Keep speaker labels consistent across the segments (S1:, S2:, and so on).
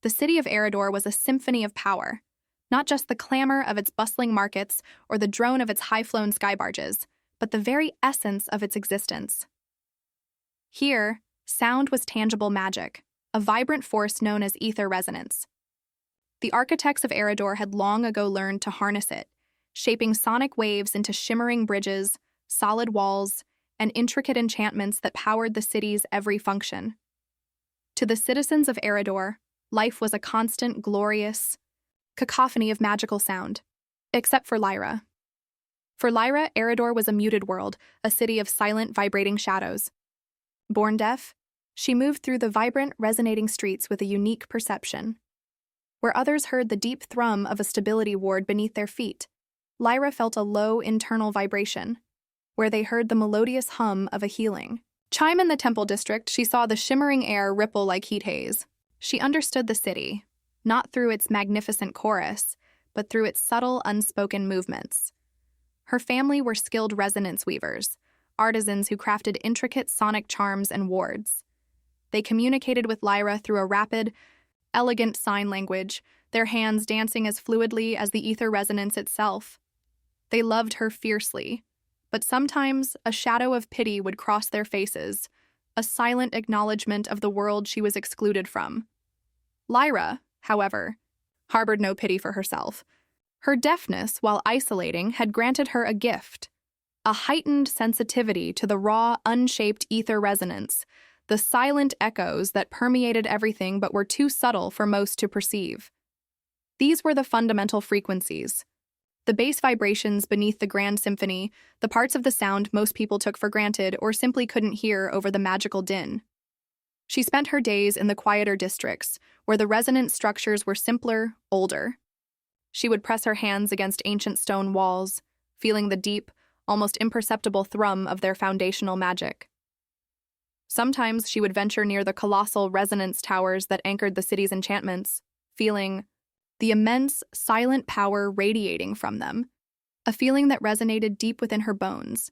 S1: The city of Aeridor was a symphony of power, not just the clamor of its bustling markets or the drone of its high-flown sky barges, but the very essence of its existence. Here, sound was tangible magic, a vibrant force known as ether resonance. The architects of Aeridor had long ago learned to harness it, shaping sonic waves into shimmering bridges, solid walls, and intricate enchantments that powered the city's every function. To the citizens of Aeridor, life was a constant, glorious cacophony of magical sound, except for Lyra. For Lyra, Aeridor was a muted world, a city of silent, vibrating shadows. Born deaf, she moved through the vibrant, resonating streets with a unique perception. Where others heard the deep thrum of a stability ward beneath their feet, Lyra felt a low internal vibration, where they heard the melodious hum of a healing chime. In the temple district, she saw the shimmering air ripple like heat haze. She understood the city, not through its magnificent chorus, but through its subtle, unspoken movements. Her family were skilled resonance weavers, artisans who crafted intricate sonic charms and wards. They communicated with Lyra through a rapid, elegant sign language, their hands dancing as fluidly as the ether resonance itself. They loved her fiercely, but sometimes a shadow of pity would cross their faces, a silent acknowledgement of the world she was excluded from. Lyra, however, harbored no pity for herself. Her deafness, while isolating, had granted her a gift, a heightened sensitivity to the raw, unshaped ether resonance, the silent echoes that permeated everything but were too subtle for most to perceive. These were the fundamental frequencies, the bass vibrations beneath the grand symphony, the parts of the sound most people took for granted or simply couldn't hear over the magical din. She spent her days in the quieter districts, where the resonant structures were simpler, older. She would press her hands against ancient stone walls, feeling the deep, almost imperceptible thrum of their foundational magic. Sometimes she would venture near the colossal resonance towers that anchored the city's enchantments, feeling the immense, silent power radiating from them, a feeling that resonated deep within her bones.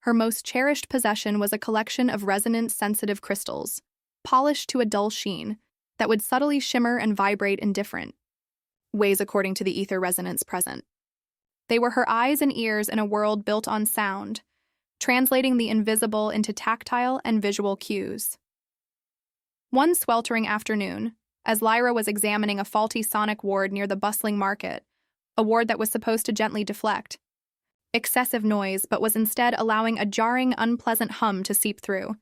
S1: Her most cherished possession was a collection of resonance-sensitive crystals, polished to a dull sheen, that would subtly shimmer and vibrate in different ways according to the ether resonance present. They were her eyes and ears in a world built on sound, translating the invisible into tactile and visual cues. One sweltering afternoon, as Lyra was examining a faulty sonic ward near the bustling market, a ward that was supposed to gently deflect excessive noise but was instead allowing a jarring, unpleasant hum to seep through,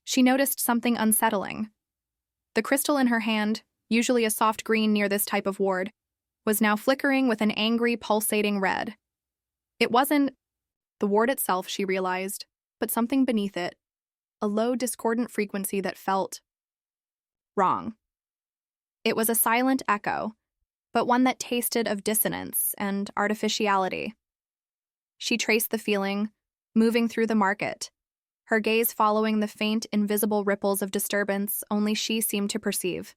S1: she noticed something unsettling. The crystal in her hand, usually a soft green near this type of ward, was now flickering with an angry, pulsating red. It wasn't the ward itself, she realized, but something beneath it, a low, discordant frequency that felt wrong. It was a silent echo, but one that tasted of dissonance and artificiality. She traced the feeling, moving through the market, her gaze following the faint, invisible ripples of disturbance only she seemed to perceive.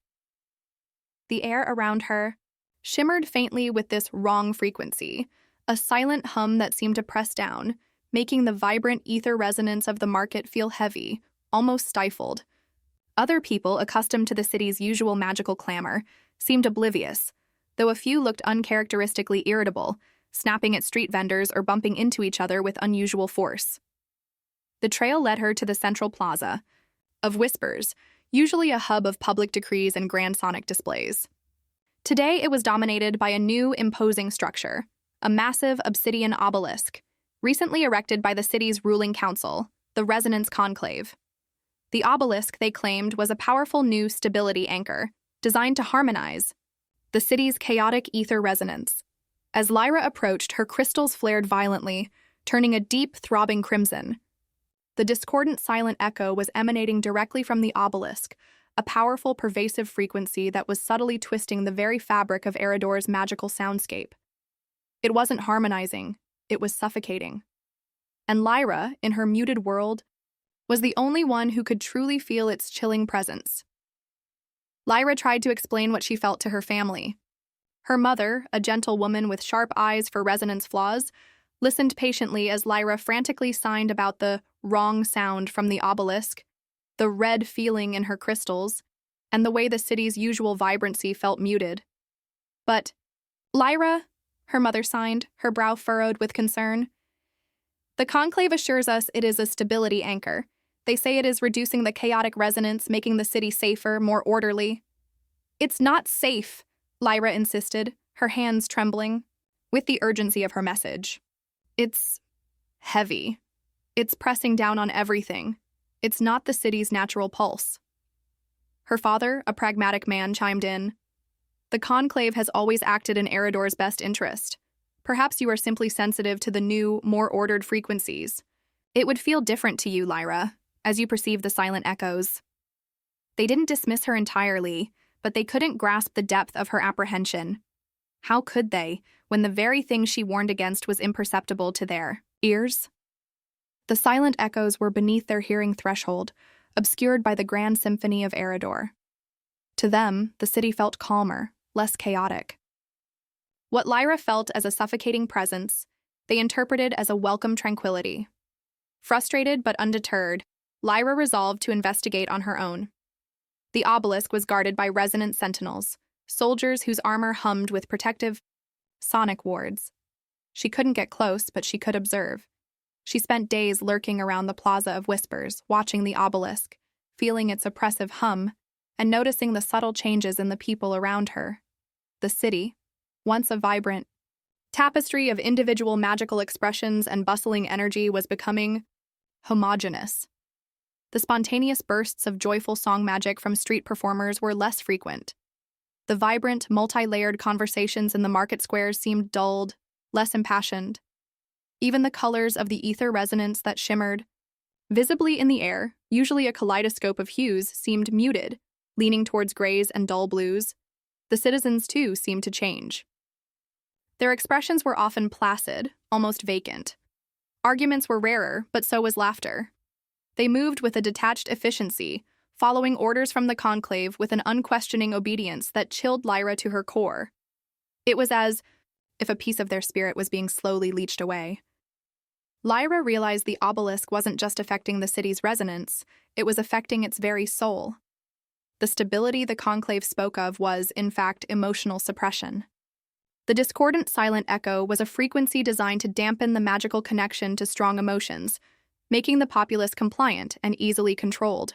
S1: The air around her shimmered faintly with this wrong frequency, a silent hum that seemed to press down, making the vibrant ether resonance of the market feel heavy, almost stifled. Other people, accustomed to the city's usual magical clamor, seemed oblivious, though a few looked uncharacteristically irritable, snapping at street vendors or bumping into each other with unusual force. The trail led her to the central plaza of Whispers, usually a hub of public decrees and grand sonic displays. Today it was dominated by a new, imposing structure, a massive obsidian obelisk, recently erected by the city's ruling council, the Resonance Conclave. The obelisk, they claimed, was a powerful new stability anchor, designed to harmonize the city's chaotic ether resonance. As Lyra approached, her crystals flared violently, turning a deep, throbbing crimson. The discordant silent echo was emanating directly from the obelisk, a powerful, pervasive frequency that was subtly twisting the very fabric of Aeridor's magical soundscape. It wasn't harmonizing, it was suffocating. And Lyra, in her muted world, was the only one who could truly feel its chilling presence. Lyra tried to explain what she felt to her family. Her mother, a gentle woman with sharp eyes for resonance flaws, listened patiently as Lyra frantically signed about the wrong sound from the obelisk, the red feeling in her crystals, and the way the city's usual vibrancy felt muted. But, Lyra, her mother signed, her brow furrowed with concern. The conclave assures us it is a stability anchor. They say it is reducing the chaotic resonance, making the city safer, more orderly. It's not safe, Lyra insisted, her hands trembling, with the urgency of her message. It's heavy. It's pressing down on everything. It's not the city's natural pulse. Her father, a pragmatic man, chimed in. The conclave has always acted in Aeridor's best interest. Perhaps you are simply sensitive to the new, more ordered frequencies. It would feel different to you, Lyra, as you perceive the silent echoes. They didn't dismiss her entirely, but they couldn't grasp the depth of her apprehension. How could they, when the very thing she warned against was imperceptible to their ears? The silent echoes were beneath their hearing threshold, obscured by the grand symphony of Aeridor. To them, the city felt calmer, less chaotic. What Lyra felt as a suffocating presence, they interpreted as a welcome tranquility. Frustrated but undeterred, Lyra resolved to investigate on her own. The obelisk was guarded by resonant sentinels, soldiers whose armor hummed with protective sonic wards. She couldn't get close, but she could observe. She spent days lurking around the Plaza of Whispers, watching the obelisk, feeling its oppressive hum, and noticing the subtle changes in the people around her. The city, once a vibrant tapestry of individual magical expressions and bustling energy, was becoming homogeneous. The spontaneous bursts of joyful song magic from street performers were less frequent. The vibrant, multi-layered conversations in the market squares seemed dulled, less impassioned. Even the colors of the ether resonance that shimmered visibly in the air, usually a kaleidoscope of hues, seemed muted, leaning towards grays and dull blues. The citizens, too, seemed to change. Their expressions were often placid, almost vacant. Arguments were rarer, but so was laughter. They moved with a detached efficiency, following orders from the conclave with an unquestioning obedience that chilled Lyra to her core. It was as if a piece of their spirit was being slowly leached away. Lyra realized the obelisk wasn't just affecting the city's resonance, it was affecting its very soul. The stability the conclave spoke of was, in fact, emotional suppression. The discordant silent echo was a frequency designed to dampen the magical connection to strong emotions, making the populace compliant and easily controlled.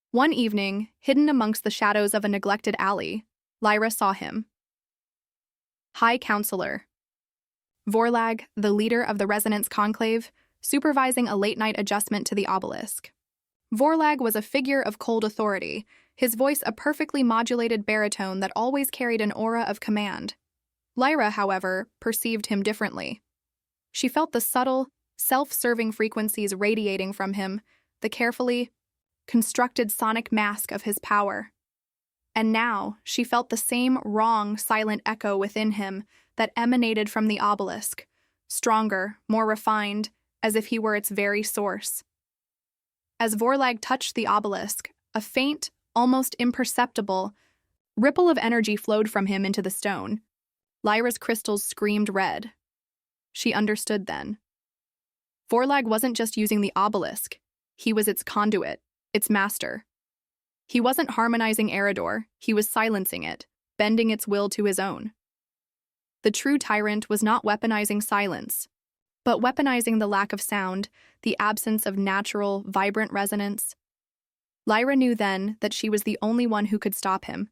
S1: One evening, hidden amongst the shadows of a neglected alley, Lyra saw him. High Counselor Vorlag, the leader of the Resonance Conclave, supervising a late-night adjustment to the obelisk. Vorlag was a figure of cold authority, his voice a perfectly modulated baritone that always carried an aura of command. Lyra, however, perceived him differently. She felt the subtle, self-serving frequencies radiating from him, the carefully constructed sonic mask of his power. And now she felt the same wrong, silent echo within him that emanated from the obelisk, stronger, more refined, as if he were its very source. As Vorlag touched the obelisk, a faint, almost imperceptible ripple of energy flowed from him into the stone. Lyra's crystals screamed red. She understood then. Vorlag wasn't just using the obelisk, he was its conduit, its master. He wasn't harmonizing Aeridor, he was silencing it, bending its will to his own. The true tyrant was not weaponizing silence, but weaponizing the lack of sound, the absence of natural, vibrant resonance. Lyra knew then that she was the only one who could stop him.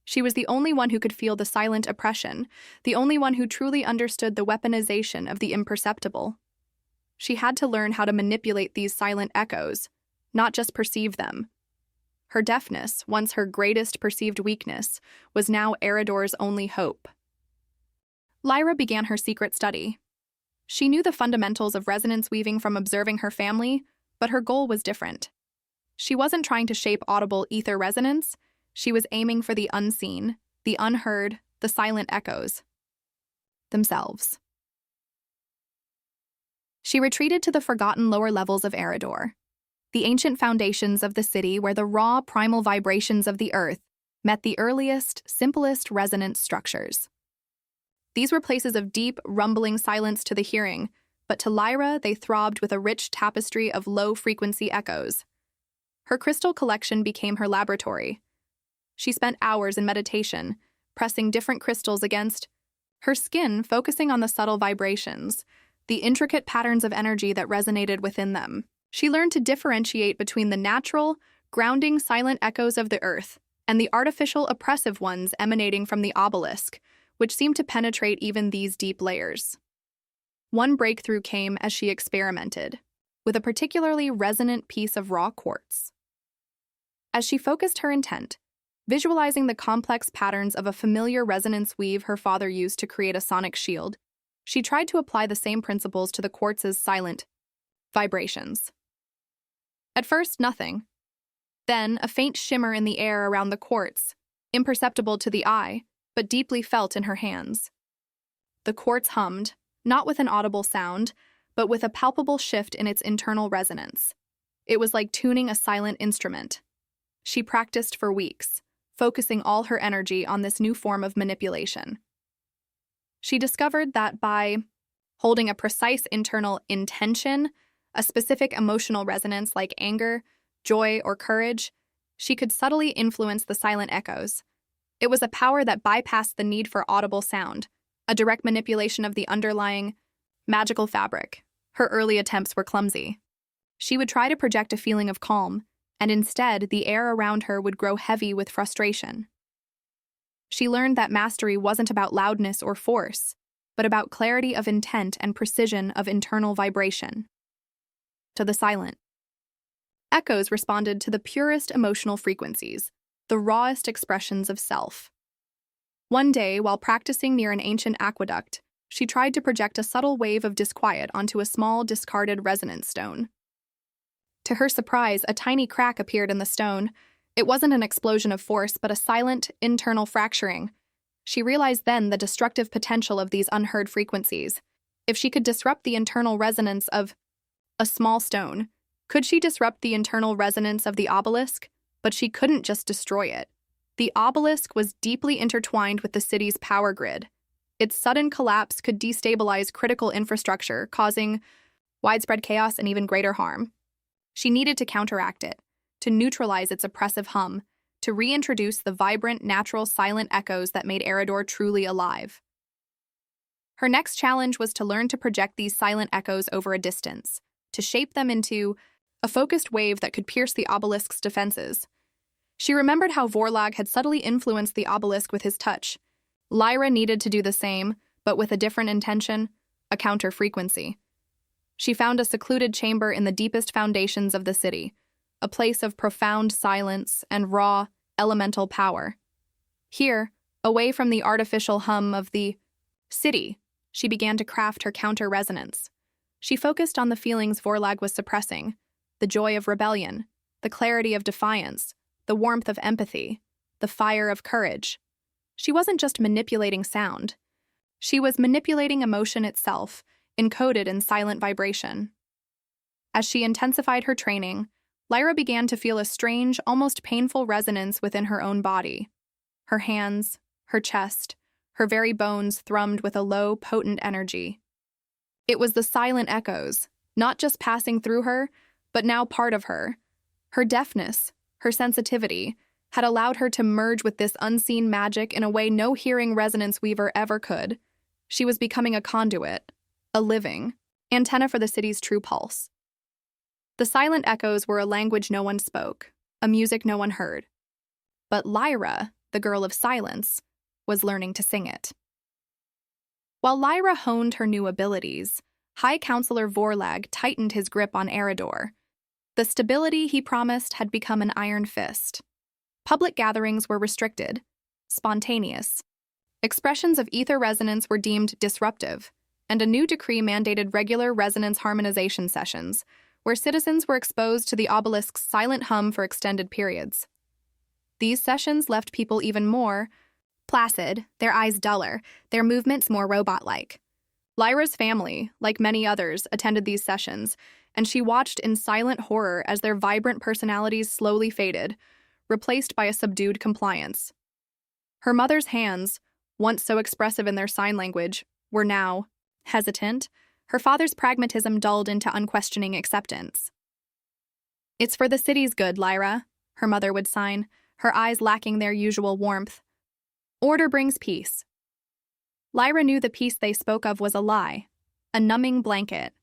S1: She was the only one who could feel the silent oppression, the only one who truly understood the weaponization of the imperceptible. She had to learn how to manipulate these silent echoes, not just perceive them. Her deafness, once her greatest perceived weakness, was now Aeridor's only hope. Lyra began her secret study. She knew the fundamentals of resonance weaving from observing her family, but her goal was different. She wasn't trying to shape audible ether resonance, she was aiming for the unseen, the unheard, the silent echoes themselves. She retreated to the forgotten lower levels of Aeridor, the ancient foundations of the city where the raw, primal vibrations of the earth met the earliest, simplest resonance structures. These were places of deep, rumbling silence to the hearing, but to Lyra they throbbed with a rich tapestry of low-frequency echoes. Her crystal collection became her laboratory. She spent hours in meditation, pressing different crystals against her skin, focusing on the subtle vibrations, the intricate patterns of energy that resonated within them. She learned to differentiate between the natural, grounding, silent echoes of the earth and the artificial, oppressive ones emanating from the obelisk, which seemed to penetrate even these deep layers. One breakthrough came as she experimented with a particularly resonant piece of raw quartz. As she focused her intent, visualizing the complex patterns of a familiar resonance weave her father used to create a sonic shield, she tried to apply the same principles to the quartz's silent vibrations. At first, nothing. Then, a faint shimmer in the air around the quartz, imperceptible to the eye, but deeply felt in her hands. The quartz hummed, not with an audible sound, but with a palpable shift in its internal resonance. It was like tuning a silent instrument. She practiced for weeks, focusing all her energy on this new form of manipulation. She discovered that by holding a precise internal intention, a specific emotional resonance like anger, joy, or courage, she could subtly influence the silent echoes. It was a power that bypassed the need for audible sound, a direct manipulation of the underlying magical fabric. Her early attempts were clumsy. She would try to project a feeling of calm, and instead, the air around her would grow heavy with frustration. She learned that mastery wasn't about loudness or force, but about clarity of intent and precision of internal vibration. To the silent echoes responded to the purest emotional frequencies, the rawest expressions of self. One day, while practicing near an ancient aqueduct, she tried to project a subtle wave of disquiet onto a small, discarded resonance stone. To her surprise, a tiny crack appeared in the stone. It wasn't an explosion of force, but a silent, internal fracturing. She realized then the destructive potential of these unheard frequencies. If she could disrupt the internal resonance of a small stone, could she disrupt the internal resonance of the obelisk? But she couldn't just destroy it. The obelisk was deeply intertwined with the city's power grid. Its sudden collapse could destabilize critical infrastructure, causing widespread chaos and even greater harm. She needed to counteract it, to neutralize its oppressive hum, to reintroduce the vibrant, natural, silent echoes that made Aeridor truly alive. Her next challenge was to learn to project these silent echoes over a distance, to shape them into a focused wave that could pierce the obelisk's defenses. She remembered how Vorlag had subtly influenced the obelisk with his touch. Lyra needed to do the same, but with a different intention, a counter-frequency. She found a secluded chamber in the deepest foundations of the city, a place of profound silence and raw, elemental power. Here, away from the artificial hum of the city, she began to craft her counter-resonance. She focused on the feelings Vorlag was suppressing, the joy of rebellion, the clarity of defiance, the warmth of empathy, the fire of courage. She wasn't just manipulating sound. She was manipulating emotion itself, encoded in silent vibration. As she intensified her training, Lyra began to feel a strange, almost painful resonance within her own body. Her hands, her chest, her very bones thrummed with a low, potent energy. It was the silent echoes, not just passing through her, but now part of her. Her deafness, her sensitivity, had allowed her to merge with this unseen magic in a way no hearing resonance weaver ever could. She was becoming a conduit, a living antenna for the city's true pulse. The silent echoes were a language no one spoke, a music no one heard. But Lyra, the girl of silence, was learning to sing it. While Lyra honed her new abilities, High Counselor Vorlag tightened his grip on Aeridor. The stability he promised had become an iron fist. Public gatherings were restricted, spontaneous. Expressions of ether resonance were deemed disruptive, and a new decree mandated regular resonance harmonization sessions, where citizens were exposed to the obelisk's silent hum for extended periods. These sessions left people even more placid, their eyes duller, their movements more robot-like. Lyra's family, like many others, attended these sessions, and she watched in silent horror as their vibrant personalities slowly faded, replaced by a subdued compliance. Her mother's hands, once so expressive in their sign language, were now hesitant. Her father's pragmatism dulled into unquestioning acceptance. "It's for the city's good, Lyra," her mother would sign, her eyes lacking their usual warmth. "Order brings peace." Lyra knew the peace they spoke of was a lie, a numbing blanket,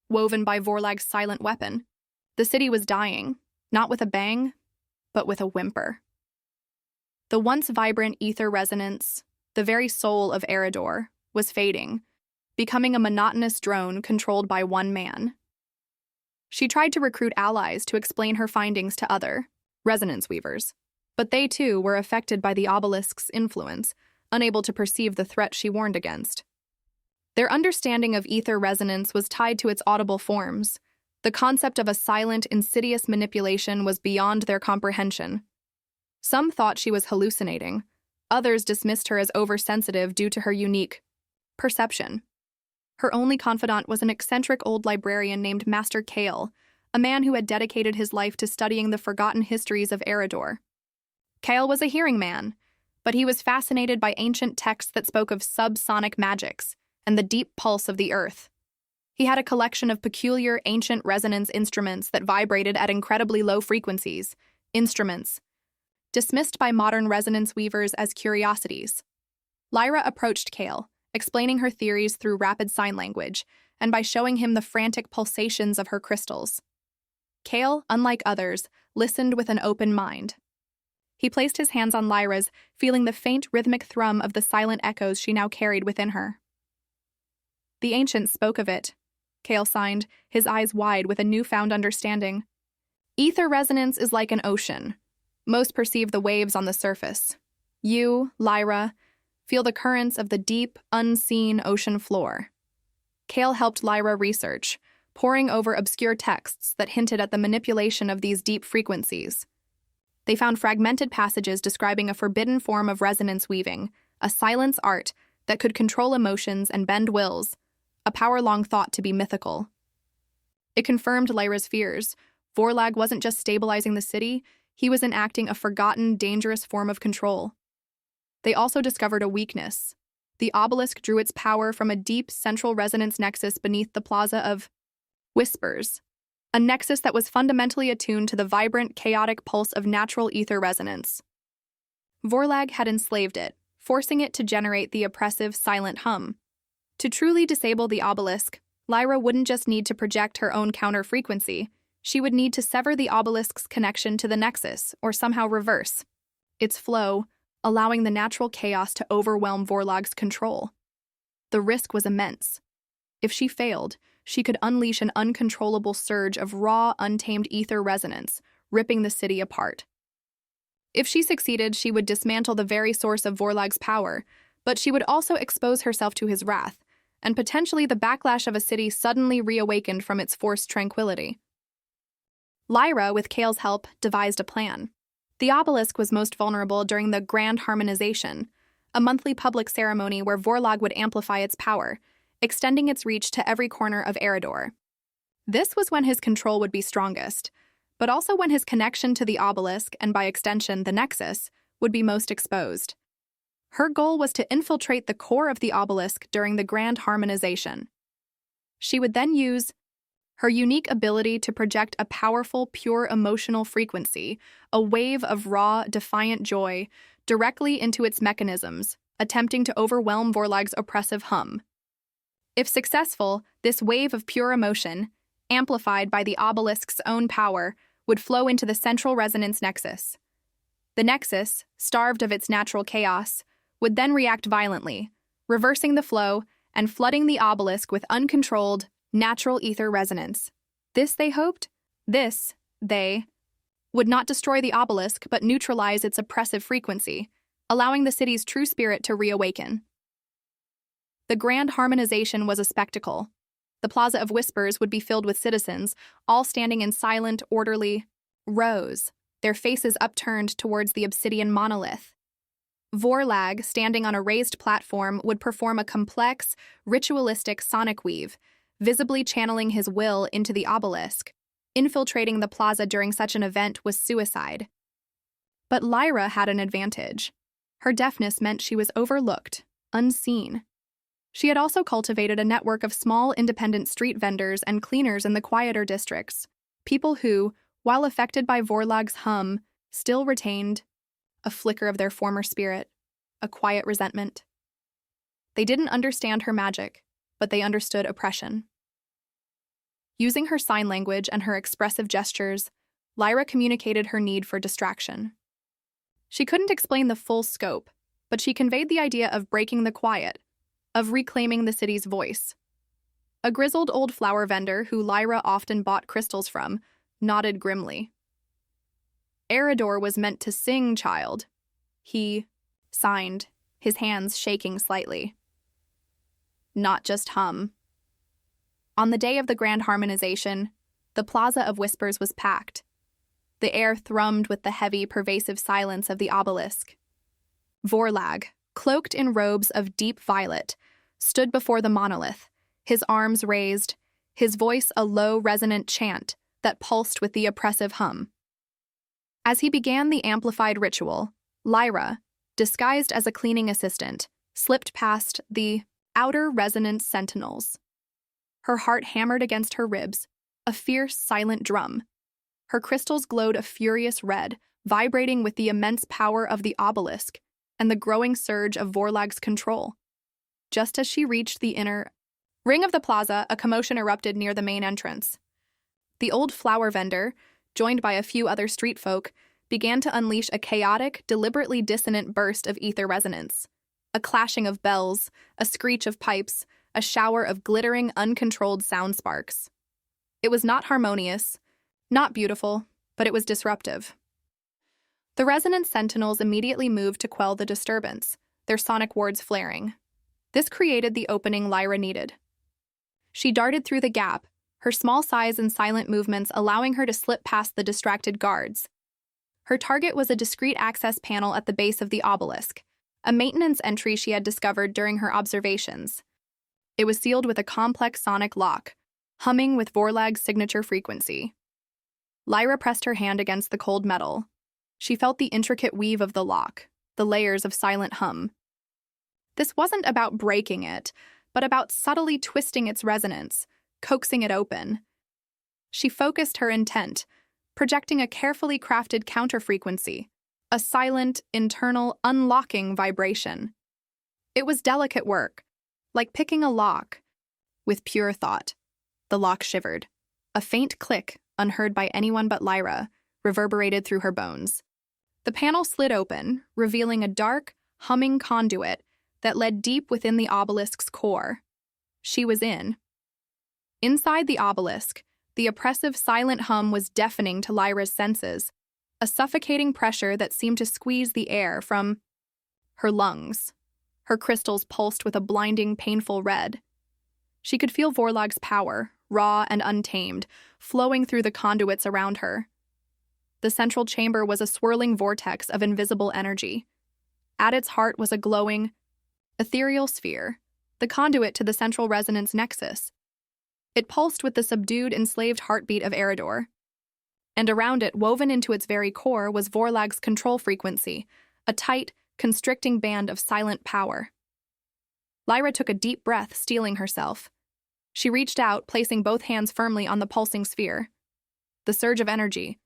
S1: woven by Vorlag's silent weapon. The city was dying, not with a bang, but with a whimper. The once vibrant ether resonance, the very soul of Aeridor, was fading, becoming a monotonous drone controlled by one man. She tried to recruit allies to explain her findings to other resonance weavers, but they too were affected by the obelisk's influence, unable to perceive the threat she warned against. Their understanding of ether resonance was tied to its audible forms. The concept of a silent, insidious manipulation was beyond their comprehension. Some thought she was hallucinating. Others dismissed her as oversensitive due to her unique perception. Her only confidant was an eccentric old librarian named Master Kale, a man who had dedicated his life to studying the forgotten histories of Aeridor. Kale was a hearing man, but he was fascinated by ancient texts that spoke of subsonic magics and the deep pulse of the earth. He had a collection of peculiar ancient resonance instruments that vibrated at incredibly low frequencies, instruments dismissed by modern resonance weavers as curiosities. Lyra approached Kale, explaining her theories through rapid sign language and by showing him the frantic pulsations of her crystals. Kale, unlike others, listened with an open mind. He placed his hands on Lyra's, feeling the faint rhythmic thrum of the silent echoes she now carried within her. "The ancients spoke of it," Kale signed, his eyes wide with a newfound understanding. "Ether resonance is like an ocean. Most perceive the waves on the surface. You, Lyra, feel the currents of the deep, unseen ocean floor." Kale helped Lyra research, poring over obscure texts that hinted at the manipulation of these deep frequencies. They found fragmented passages describing a forbidden form of resonance weaving, a silence art that could control emotions and bend wills, a power long thought to be mythical. It confirmed Lyra's fears. Vorlag wasn't just stabilizing the city, he was enacting a forgotten, dangerous form of control. They also discovered a weakness. The obelisk drew its power from a deep central resonance nexus beneath the Plaza of Whispers, a nexus that was fundamentally attuned to the vibrant, chaotic pulse of natural ether resonance. Vorlag had enslaved it, forcing it to generate the oppressive, silent hum. To truly disable the obelisk, Lyra wouldn't just need to project her own counter-frequency, she would need to sever the obelisk's connection to the nexus, or somehow reverse its flow, allowing the natural chaos to overwhelm Vorlag's control. The risk was immense. If she failed, she could unleash an uncontrollable surge of raw, untamed ether resonance, ripping the city apart. If she succeeded, she would dismantle the very source of Vorlag's power, but she would also expose herself to his wrath, and potentially the backlash of a city suddenly reawakened from its forced tranquility. Lyra, with Kale's help, devised a plan. The obelisk was most vulnerable during the Grand Harmonization, a monthly public ceremony where Vorlag would amplify its power, extending its reach to every corner of Aeridor. This was when his control would be strongest, but also when his connection to the obelisk, and by extension the nexus, would be most exposed. Her goal was to infiltrate the core of the obelisk during the Grand Harmonization. She would then use her unique ability to project a powerful, pure emotional frequency, a wave of raw, defiant joy, directly into its mechanisms, attempting to overwhelm Vorlag's oppressive hum. If successful, this wave of pure emotion, amplified by the obelisk's own power, would flow into the central resonance nexus. The nexus, starved of its natural chaos, would then react violently, reversing the flow and flooding the obelisk with uncontrolled, natural ether resonance. They would not destroy the obelisk but neutralize its oppressive frequency, allowing the city's true spirit to reawaken. The Grand Harmonization was a spectacle. The Plaza of Whispers would be filled with citizens, all standing in silent, orderly rows, their faces upturned towards the obsidian monolith. Vorlag, standing on a raised platform, would perform a complex, ritualistic sonic weave, visibly channeling his will into the obelisk. Infiltrating the plaza during such an event was suicide. But Lyra had an advantage. Her deafness meant she was overlooked, unseen. She had also cultivated a network of small independent street vendors and cleaners in the quieter districts, people who, while affected by Vorlag's hum, still retained a flicker of their former spirit, a quiet resentment. They didn't understand her magic, but they understood oppression. Using her sign language and her expressive gestures, Lyra communicated her need for distraction. She couldn't explain the full scope, but she conveyed the idea of breaking the quiet, of reclaiming the city's voice. A grizzled old flower vendor who Lyra often bought crystals from nodded grimly. Aeridor was meant to sing, child. He signed, his hands shaking slightly. Not just hum. On the day of the grand harmonization, the Plaza of Whispers was packed. The air thrummed with the heavy, pervasive silence of the obelisk. Vorlag, cloaked in robes of deep violet, stood before the monolith, his arms raised, his voice a low, resonant chant that pulsed with the oppressive hum. As he began the amplified ritual, Lyra, disguised as a cleaning assistant, slipped past the outer resonance sentinels. Her heart hammered against her ribs, a fierce, silent drum. Her crystals glowed a furious red, vibrating with the immense power of the obelisk and the growing surge of Vorlag's control. Just as she reached the inner ring of the plaza, a commotion erupted near the main entrance. The old flower vendor, joined by a few other street folk, began to unleash a chaotic, deliberately dissonant burst of ether resonance. A clashing of bells, a screech of pipes, a shower of glittering, uncontrolled sound sparks. It was not harmonious, not beautiful, but it was disruptive. The resonance sentinels immediately moved to quell the disturbance, their sonic wards flaring. This created the opening Lyra needed. She darted through the gap, her small size and silent movements allowing her to slip past the distracted guards. Her target was a discreet access panel at the base of the obelisk, a maintenance entry she had discovered during her observations. It was sealed with a complex sonic lock, humming with Vorlag's signature frequency. Lyra pressed her hand against the cold metal. She felt the intricate weave of the lock, the layers of silent hum. This wasn't about breaking it, but about subtly twisting its resonance, coaxing it open. She focused her intent, projecting a carefully crafted counterfrequency, a silent, internal, unlocking vibration. It was delicate work, like picking a lock. With pure thought, the lock shivered. A faint click, unheard by anyone but Lyra, reverberated through her bones. The panel slid open, revealing a dark, humming conduit that led deep within the obelisk's core. She was in. Inside the obelisk, the oppressive silent hum was deafening to Lyra's senses, a suffocating pressure that seemed to squeeze the air from her lungs. Her crystals pulsed with a blinding, painful red. She could feel Vorlag's power, raw and untamed, flowing through the conduits around her. The central chamber was a swirling vortex of invisible energy. At its heart was a glowing, ethereal sphere, the conduit to the central resonance nexus. It pulsed with the subdued, enslaved heartbeat of Aeridor. And around it, woven into its very core, was Vorlag's control frequency, a tight, constricting band of silent power. Lyra took a deep breath, steeling herself. She reached out, placing both hands firmly on the pulsing sphere. The surge of energy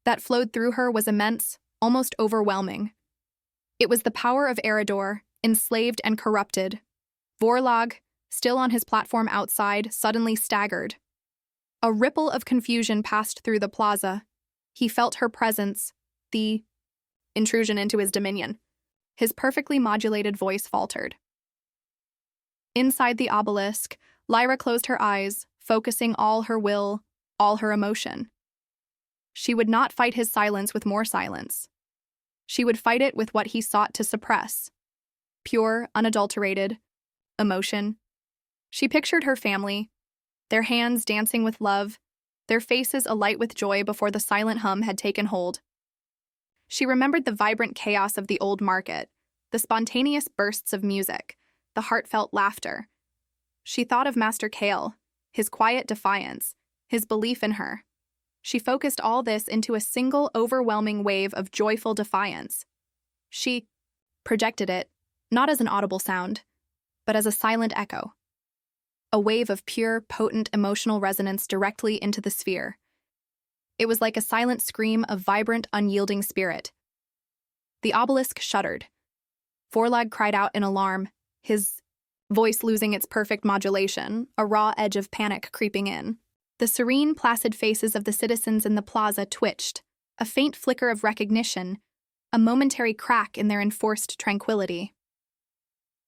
S1: that flowed through her was immense, almost overwhelming. It was the power of Aeridor, enslaved and corrupted. Vorlag, still on his platform outside, suddenly staggered. A ripple of confusion passed through the plaza. He felt her presence, the intrusion into his dominion. His perfectly modulated voice faltered. Inside the obelisk, Lyra closed her eyes, focusing all her will, all her emotion. She would not fight his silence with more silence. She would fight it with what he sought to suppress. Pure, unadulterated emotion. She pictured her family, their hands dancing with love, their faces alight with joy before the silent hum had taken hold. She remembered the vibrant chaos of the old market, the spontaneous bursts of music, the heartfelt laughter. She thought of Master Kale, his quiet defiance, his belief in her. She focused all this into a single overwhelming wave of joyful defiance. She projected it, not as an audible sound, but as a silent echo. A wave of pure, potent emotional resonance directly into the sphere. It was like a silent scream of vibrant, unyielding spirit. The obelisk shuddered. Vorlag cried out in alarm, his voice losing its perfect modulation, a raw edge of panic creeping in. The serene, placid faces of the citizens in the plaza twitched, a faint flicker of recognition, a momentary crack in their enforced tranquility.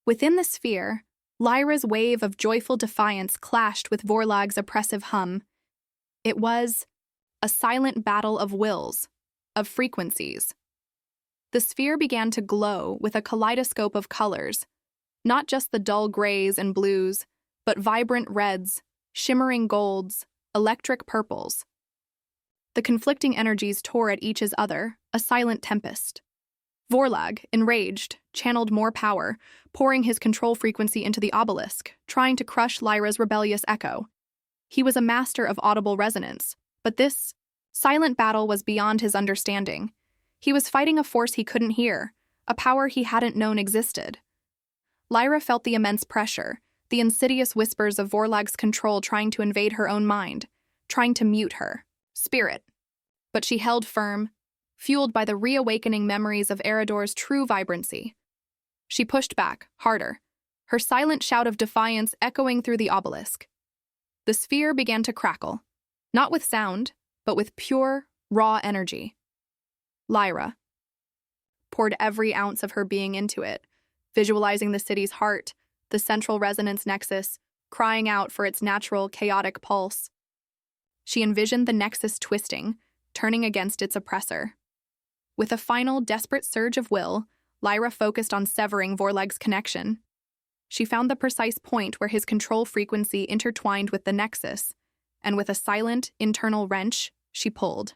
S1: Within the sphere, Lyra's wave of joyful defiance clashed with Vorlag's oppressive hum. It was a silent battle of wills, of frequencies. The sphere began to glow with a kaleidoscope of colors, not just the dull grays and blues, but vibrant reds, shimmering golds, electric purples. The conflicting energies tore at each other, a silent tempest. Vorlag, enraged, channeled more power, pouring his control frequency into the obelisk, trying to crush Lyra's rebellious echo. He was a master of audible resonance, but this silent battle was beyond his understanding. He was fighting a force he couldn't hear, a power he hadn't known existed. Lyra felt the immense pressure, the insidious whispers of Vorlag's control trying to invade her own mind, trying to mute her spirit. But she held firm, fueled by the reawakening memories of Aeridor's true vibrancy. She pushed back, harder, her silent shout of defiance echoing through the obelisk. The sphere began to crackle, not with sound, but with pure, raw energy. Lyra poured every ounce of her being into it, visualizing the city's heart, the central resonance nexus, crying out for its natural, chaotic pulse. She envisioned the nexus twisting, turning against its oppressor. With a final, desperate surge of will, Lyra focused on severing Vorlag's connection. She found the precise point where his control frequency intertwined with the nexus, and with a silent, internal wrench, she pulled.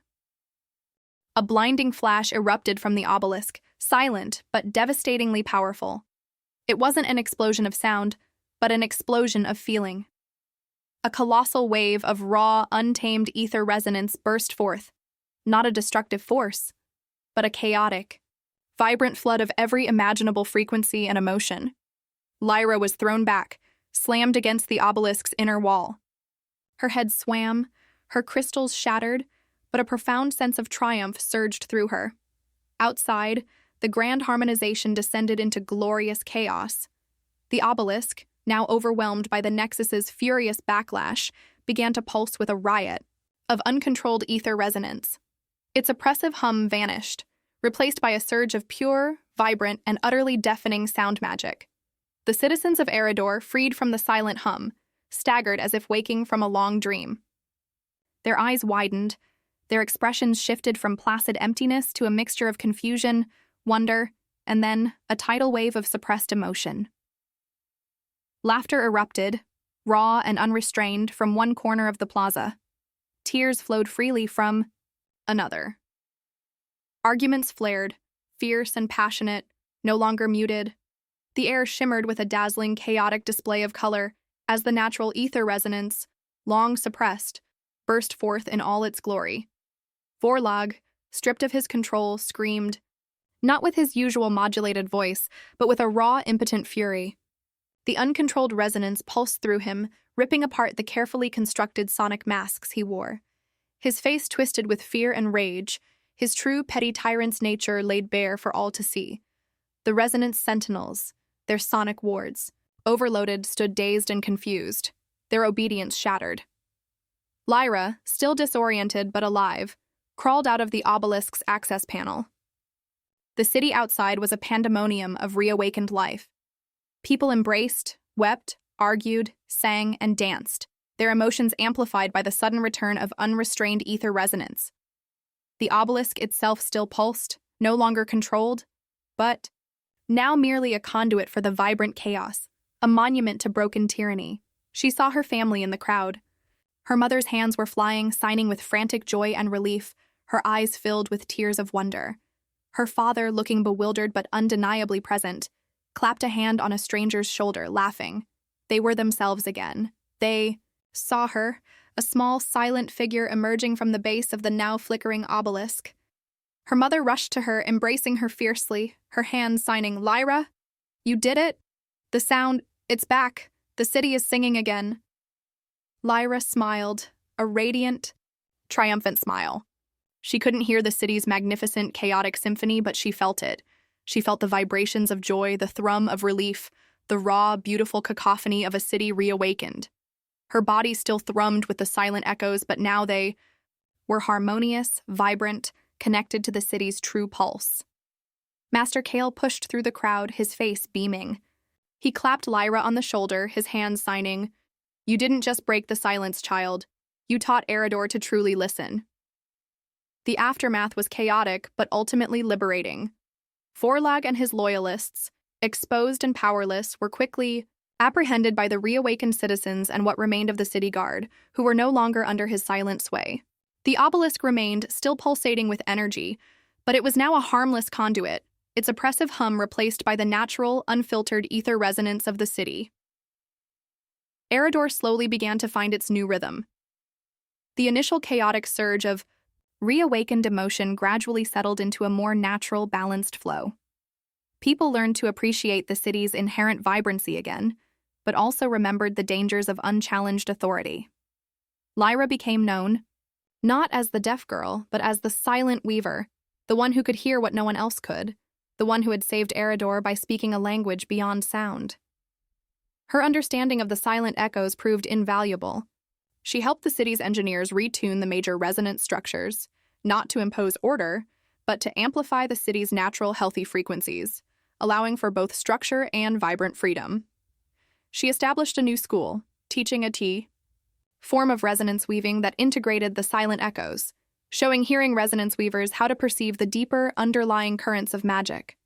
S1: A blinding flash erupted from the obelisk, silent but devastatingly powerful. It wasn't an explosion of sound, but an explosion of feeling. A colossal wave of raw, untamed ether resonance burst forth, not a destructive force, but a chaotic, vibrant flood of every imaginable frequency and emotion. Lyra was thrown back, slammed against the obelisk's inner wall. Her head swam, her crystals shattered, but a profound sense of triumph surged through her. Outside, the grand harmonization descended into glorious chaos. The obelisk, now overwhelmed by the Nexus's furious backlash, began to pulse with a riot of uncontrolled ether resonance. Its oppressive hum vanished, replaced by a surge of pure, vibrant, and utterly deafening sound magic. The citizens of Aeridor, freed from the silent hum, staggered as if waking from a long dream. Their eyes widened, their expressions shifted from placid emptiness to a mixture of confusion, wonder, and then a tidal wave of suppressed emotion. Laughter erupted, raw and unrestrained, from one corner of the plaza. Tears flowed freely from another. Arguments flared, fierce and passionate, no longer muted. The air shimmered with a dazzling, chaotic display of color as the natural ether resonance, long suppressed, burst forth in all its glory. Vorlag, stripped of his control, screamed, not with his usual modulated voice, but with a raw, impotent fury. The uncontrolled resonance pulsed through him, ripping apart the carefully constructed sonic masks he wore. His face twisted with fear and rage, his true petty tyrant's nature laid bare for all to see. The resonance sentinels, their sonic wards, overloaded, stood dazed and confused, their obedience shattered. Lyra, still disoriented but alive, crawled out of the obelisk's access panel. The city outside was a pandemonium of reawakened life. People embraced, wept, argued, sang, and danced, their emotions amplified by the sudden return of unrestrained ether resonance. The obelisk itself still pulsed, no longer controlled, but now merely a conduit for the vibrant chaos, a monument to broken tyranny. She saw her family in the crowd. Her mother's hands were flying, signing with frantic joy and relief, her eyes filled with tears of wonder. Her father, looking bewildered but undeniably present, clapped a hand on a stranger's shoulder, laughing. They were themselves again. They saw her, a small, silent figure emerging from the base of the now flickering obelisk. Her mother rushed to her, embracing her fiercely, her hands signing, "Lyra, you did it! The sound, it's back! The city is singing again!" Lyra smiled, a radiant, triumphant smile. She couldn't hear the city's magnificent, chaotic symphony, but she felt it. She felt the vibrations of joy, the thrum of relief, the raw, beautiful cacophony of a city reawakened. Her body still thrummed with the silent echoes, but now they were harmonious, vibrant, connected to the city's true pulse. Master Kale pushed through the crowd, his face beaming. He clapped Lyra on the shoulder, his hands signing, "You didn't just break the silence, child. You taught Aeridor to truly listen." The aftermath was chaotic, but ultimately liberating. Forlag and his loyalists, exposed and powerless, were quickly apprehended by the reawakened citizens and what remained of the city guard, who were no longer under his silent sway. The obelisk remained, still pulsating with energy, but it was now a harmless conduit, its oppressive hum replaced by the natural, unfiltered ether resonance of the city. Aeridor slowly began to find its new rhythm. The initial chaotic surge of reawakened emotion gradually settled into a more natural, balanced flow. People learned to appreciate the city's inherent vibrancy again, but also remembered the dangers of unchallenged authority. Lyra became known, not as the deaf girl, but as the silent weaver, the one who could hear what no one else could, the one who had saved Aeridor by speaking a language beyond sound. Her understanding of the silent echoes proved invaluable. She helped the city's engineers retune the major resonance structures, not to impose order, but to amplify the city's natural healthy frequencies, allowing for both structure and vibrant freedom. She established a new school, teaching a form of resonance weaving that integrated the silent echoes, showing hearing resonance weavers how to perceive the deeper, underlying currents of magic.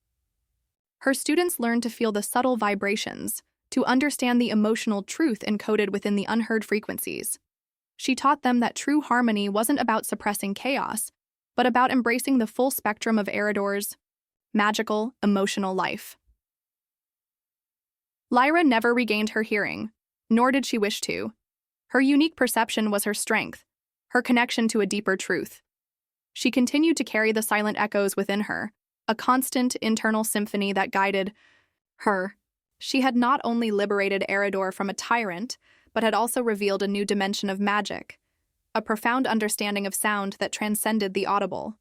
S1: Her students learned to feel the subtle vibrations, to understand the emotional truth encoded within the unheard frequencies. She taught them that true harmony wasn't about suppressing chaos, but about embracing the full spectrum of Aeridor's magical, emotional life. Lyra never regained her hearing, nor did she wish to. Her unique perception was her strength, her connection to a deeper truth. She continued to carry the silent echoes within her, a constant internal symphony that guided her. She had not only liberated Aeridor from a tyrant, but had also revealed a new dimension of magic, a profound understanding of sound that transcended the audible.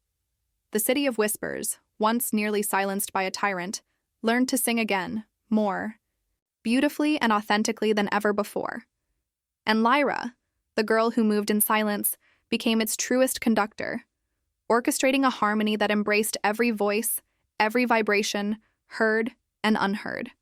S1: The City of Whispers, once nearly silenced by a tyrant, learned to sing again, more beautifully and authentically than ever before. And Lyra, the girl who moved in silence, became its truest conductor, orchestrating a harmony that embraced every voice, every vibration, heard and unheard.